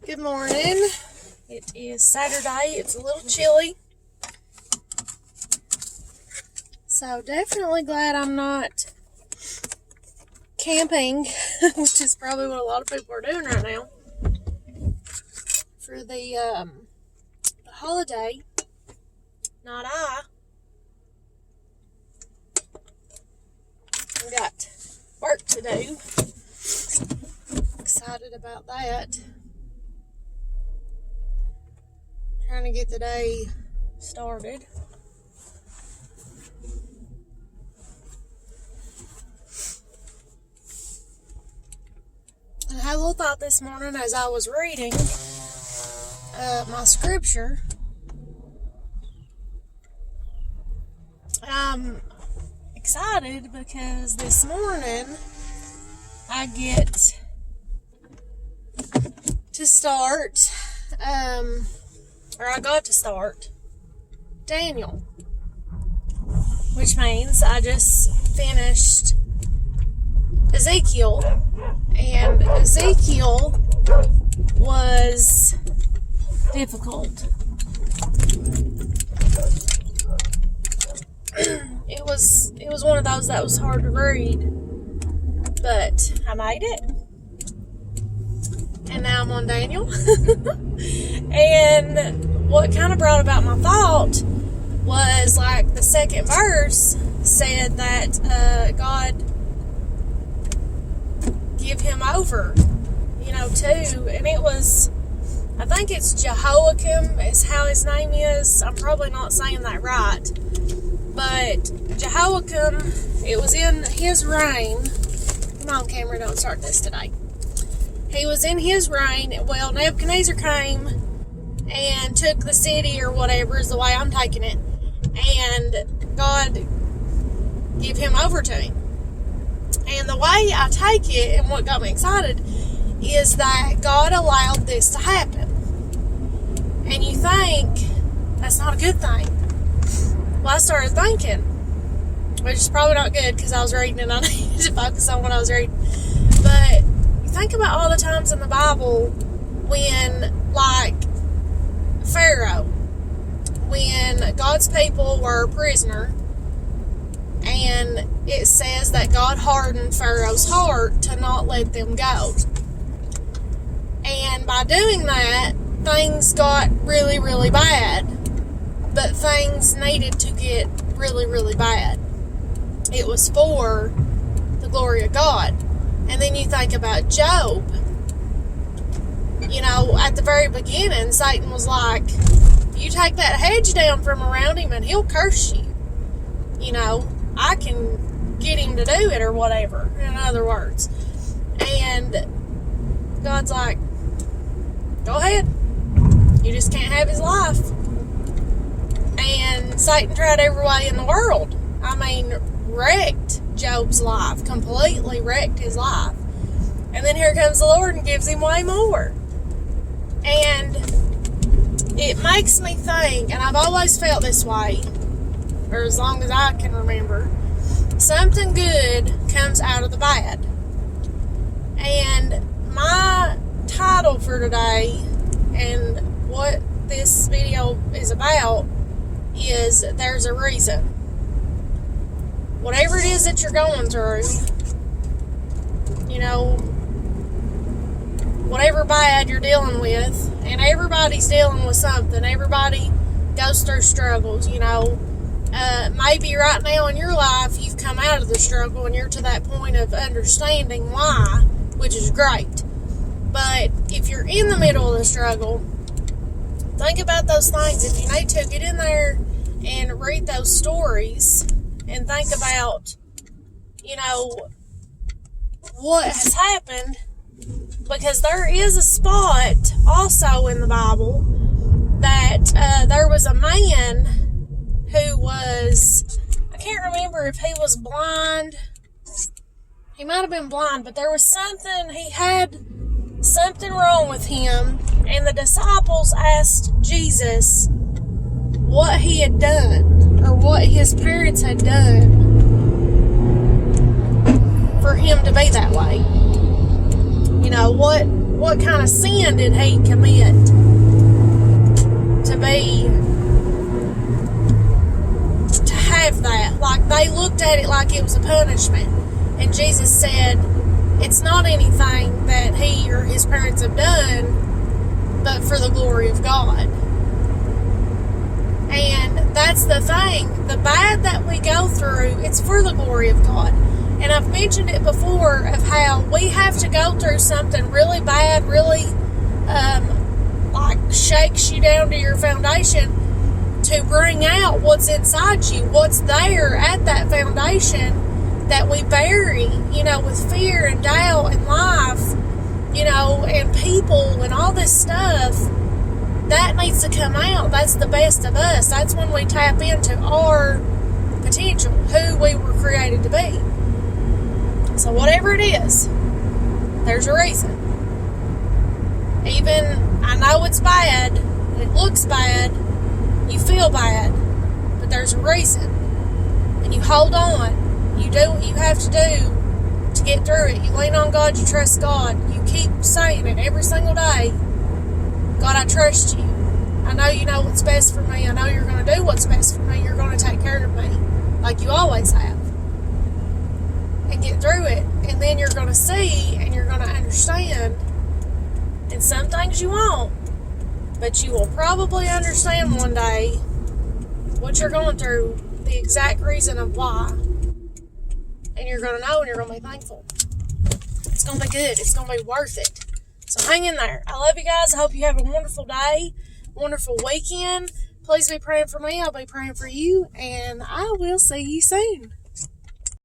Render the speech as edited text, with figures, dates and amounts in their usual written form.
Good morning. It is Saturday. It's a little chilly. So definitely glad I'm not camping, which is probably what a lot of people are doing right now for the holiday. Not I. I've got work to do. Excited about that. Trying to get the day started. I had a little thought this morning as I was reading my scripture. I'm excited because this morning I get to start, I got to start Daniel, which means I just finished Ezekiel, and Ezekiel was difficult. It was one of those that was hard to read, but I made it. And now I'm on Daniel. And what kind of brought about my thought was like the second verse said that God give him over, to, and it was, I think it's Jehoiakim is how his name is. I'm probably not saying that right, but Jehoiakim, it was in his reign. Come on, camera, don't start this today. He was in his reign. Well, Nebuchadnezzar came and took the city or whatever is the way I'm taking it. And God gave him over to him. And the way I take it and what got me excited is that God allowed this to happen. And you think that's not a good thing. Well, I started thinking, which is probably not good because I was reading and I needed to focus on what I was reading. But think about all the times in the Bible when, like, Pharaoh, when God's people were a prisoner, and it says that God hardened Pharaoh's heart to not let them go. And by doing that, things got really, really bad. But things needed to get really, really bad. It was for the glory of God. And then you think about Job. At the very beginning, Satan was like, you take that hedge down from around him and he'll curse you. I can get him to do it or whatever, in other words. And God's like, go ahead. You just can't have his life. And Satan tried every way in the world. Wrecked Job's life, completely wrecked his life. And then here comes the Lord and gives him way more. And it makes me think, and I've always felt this way, or as long as I can remember, something good comes out of the bad. And my title for today, and what this video is about, is there's a reason. Whatever it is that you're going through, whatever bad you're dealing with, and everybody's dealing with something. Everybody goes through struggles, maybe right now in your life you've come out of the struggle and you're to that point of understanding why, which is great. But if you're in the middle of the struggle, think about those things. If you need to, get in there and read those stories and think about, what has happened, because there is a spot also in the Bible that there was a man who was, I can't remember if he was blind. He might have been blind, but there was something, he had something wrong with him, and the disciples asked Jesus what he had done, or what his parents had done for him to be that way. What what kind of sin did he commit to have that? Like, they looked at it like it was a punishment. And Jesus said, it's not anything that he or his parents have done, but for the glory of God. And that's the thing. The bad that we go through, it's for the glory of God. And I've mentioned it before of how we have to go through something really bad, really like shakes you down to your foundation to bring out what's inside you, what's there at that foundation that we bury, with fear and doubt and life, and people and all this stuff. That needs to come out. That's the best of us. That's when we tap into our potential, who we were created to be. So whatever it is, there's a reason. Even, I know it's bad, it looks bad, you feel bad, but there's a reason. And you hold on. You do what you have to do to get through it. You lean on God, you trust God. You keep saying it every single day. God, I trust you. I know you know what's best for me. I know you're going to do what's best for me. You're going to take care of me like you always have. And get through it. And then you're going to see and you're going to understand. And some things you won't. But you will probably understand one day what you're going through, the exact reason of why. And you're going to know and you're going to be thankful. It's going to be good. It's going to be worth it. So hang in there. I love you guys. I hope you have a wonderful day, wonderful weekend. Please be praying for me. I'll be praying for you. And I will see you soon.